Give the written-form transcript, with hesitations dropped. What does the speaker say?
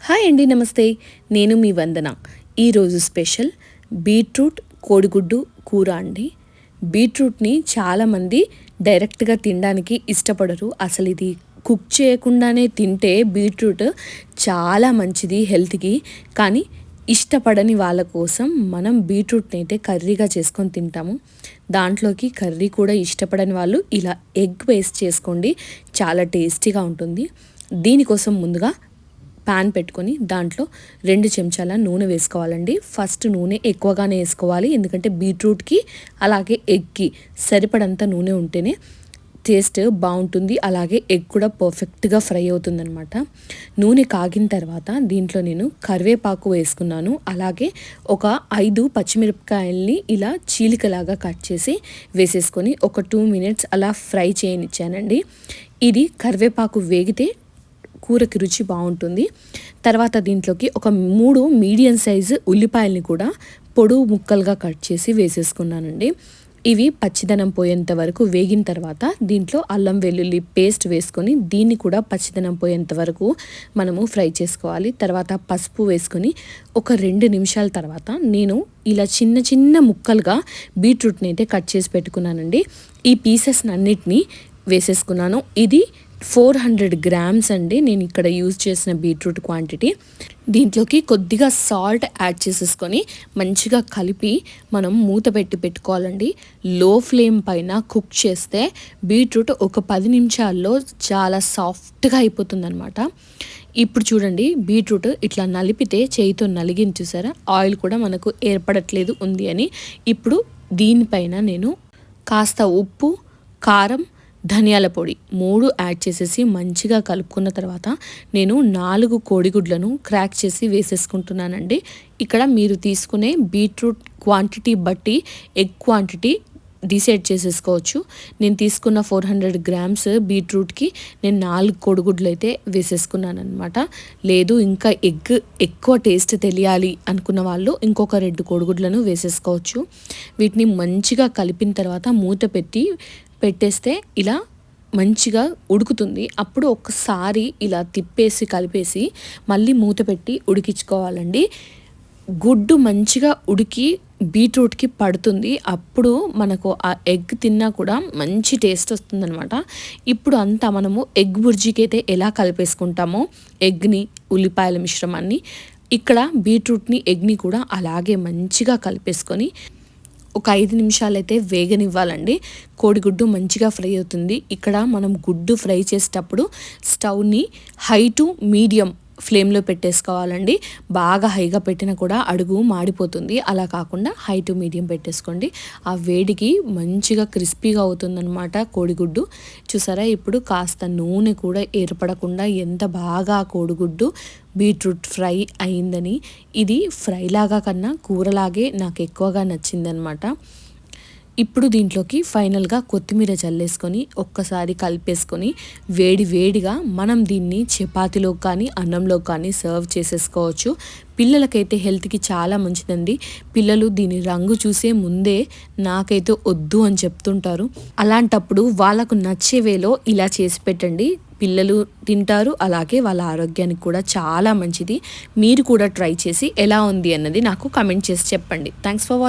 Hi అండి, నమస్తే. నేను మీ వందన. ఈరోజు స్పెషల్ బీట్రూట్ కోడిగుడ్డు కూర అండి. బీట్రూట్ని చాలామంది డైరెక్ట్గా తినడానికి ఇష్టపడరు. అసలు ఇది కుక్ చేయకుండానే తింటే బీట్రూట్ చాలా మంచిది హెల్త్కి. కానీ ఇష్టపడని వాళ్ళ కోసం మనం బీట్రూట్ని అయితే కర్రీగా చేసుకొని తింటాము. దాంట్లోకి కర్రీ కూడా ఇష్టపడని వాళ్ళు ఇలా ఎగ్ వేస్ట్ చేసుకోండి, చాలా టేస్టీగా ఉంటుంది. దీనికోసం ముందుగా ప్యాన్ పెట్టుకొని దాంట్లో 2 చెంచాల నూనె వేసుకోవాలండి. ఫస్ట్ నూనె ఎక్కువగానే వేసుకోవాలి, ఎందుకంటే బీట్రూట్కి అలాగే ఎగ్కి సరిపడంత నూనె ఉంటేనే టేస్ట్ బాగుంటుంది. అలాగే ఎగ్ కూడా పర్ఫెక్ట్గా ఫ్రై అవుతుందన్నమాట. నూనె కాగిన తర్వాత దీంట్లో నేను కరివేపాకు వేసుకున్నాను. అలాగే ఒక 5 పచ్చిమిరపకాయల్ని ఇలా చీలికలాగా కట్ చేసి వేసేసుకొని ఒక 2 మినిట్స్ అలా ఫ్రై చేయనిచ్చానండి. ఇది కరివేపాకు వేగితే కూరకి రుచి బాగుంటుంది. తర్వాత దీంట్లోకి ఒక 3 మీడియం సైజు ఉల్లిపాయల్ని కూడా పొడువు ముక్కలుగా కట్ చేసి వేసేసుకున్నానండి. ఇవి పచ్చిదనం పోయేంత వరకు వేగిన తర్వాత దీంట్లో అల్లం వెల్లుల్లి పేస్ట్ వేసుకొని దీన్ని కూడా పచ్చిదనం పోయేంత వరకు మనము ఫ్రై చేసుకోవాలి. తర్వాత పసుపు వేసుకొని ఒక 2 నిమిషాల తర్వాత నేను ఇలా చిన్న చిన్న ముక్కలుగా బీట్రూట్ని అయితే కట్ చేసి పెట్టుకున్నానండి. ఈ పీసెస్ని అన్నిటినీ వేసేసుకున్నాను. ఇది 400 గ్రామ్స్ అండి నేను ఇక్కడ యూజ్ చేసిన బీట్రూట్ క్వాంటిటీ. దీంట్లోకి కొద్దిగా సాల్ట్ యాడ్ చేసేసుకొని మంచిగా కలిపి మనం మూత పెట్టుకోవాలండి. లో ఫ్లేమ్ పైన కుక్ చేస్తే బీట్రూట్ ఒక 10 నిమిషాల్లో చాలా సాఫ్ట్గా అయిపోతుందన్నమాట. ఇప్పుడు చూడండి, బీట్రూట్ ఇట్లా నలిపితే చేయితో నలిగింది చూసారా, ఆయిల్ కూడా మనకు ఏర్పడట్లేదు ఉంది అని. ఇప్పుడు దీనిపైన నేను కాస్త ఉప్పు, కారం, ధనియాల పొడి 3 యాడ్ చేసేసి మంచిగా కలుపుకున్న తర్వాత నేను 4 కోడిగుడ్లను క్రాక్ చేసి వేసేసుకుంటున్నానండి. ఇక్కడ మీరు తీసుకునే బీట్రూట్ క్వాంటిటీ బట్టి ఎగ్ క్వాంటిటీ డిసైడ్ చేసేసుకోవచ్చు. నేను తీసుకున్న 400 గ్రామ్స్ బీట్రూట్కి నేను 4 కోడిగుడ్లు అయితే వేసేసుకున్నాను అనమాట. లేదు ఇంకా ఎగ్ ఎక్కువ టేస్ట్ తెలియాలి అనుకున్న వాళ్ళు ఇంకొక 2 కోడిగుడ్లను వేసేసుకోవచ్చు. వీటిని మంచిగా కలిపిన తర్వాత మూత పెట్టేస్తే ఇలా మంచిగా ఉడుకుతుంది. అప్పుడు ఒకసారి ఇలా తిప్పేసి కలిపేసి మళ్ళీ మూత పెట్టి ఉడికించుకోవాలండి. గుడ్డు మంచిగా ఉడికి బీట్రూట్కి పడుతుంది. అప్పుడు మనకు ఆ ఎగ్ తిన్నా కూడా మంచి టేస్ట్ వస్తుందన్నమాట. ఇప్పుడు అంతా మనము ఎగ్ బుర్జీకి అయితే ఎలా కలిపేసుకుంటామో ఎగ్ని, ఉల్లిపాయల మిశ్రమాన్ని, ఇక్కడ బీట్రూట్ని, ఎగ్ని కూడా అలాగే మంచిగా కలిపేసుకొని ఒక 5 నిమిషాలైతే వేగనివ్వాలండి. కోడిగుడ్డు మంచిగా ఫ్రై అవుతుంది. ఇక్కడ మనం గుడ్డు ఫ్రై చేసేటప్పుడు స్టవ్ని హై టు మీడియం ఫ్లేమ్లో పెట్టేసుకోవాలండి. బాగా హైగా పెట్టినా కూడా అడుగు మాడిపోతుంది. అలా కాకుండా హై టు మీడియం పెట్టేసుకోండి. ఆ వేడికి మంచిగా క్రిస్పీగా అవుతుందన్నమాట కోడిగుడ్డు. చూసారా, ఇప్పుడు కాస్త నూనె కూడా ఏర్పడకుండా ఎంత బాగా కోడిగుడ్డు బీట్రూట్ ఫ్రై అయిందని. ఇది ఫ్రై లాగా కన్నా కూరలాగే నాకు ఎక్కువగా నచ్చిందనమాట. ఇప్పుడు దీంట్లోకి ఫైనల్గా కొత్తిమీర చల్లేసుకొని ఒక్కసారి కలిపేసుకొని వేడిగా మనం దీన్ని చపాతీలో కానీ అన్నంలో కానీ సర్వ్ చేసేసుకోవచ్చు. పిల్లలకైతే హెల్త్కి చాలా మంచిదండి. పిల్లలు దీని రంగు చూసే ముందే నాకైతే వద్దు అని చెప్తుంటారు. అలాంటప్పుడు వాళ్ళకు నచ్చే వేలో ఇలా చేసి పెట్టండి. పిల్లలు తింటారు, అలాగే వాళ్ళ ఆరోగ్యానికి కూడా చాలా మంచిది. మీరు కూడా ట్రై చేసి ఎలా ఉంది అన్నది నాకు కమెంట్ చేసి చెప్పండి. Thanks for watching.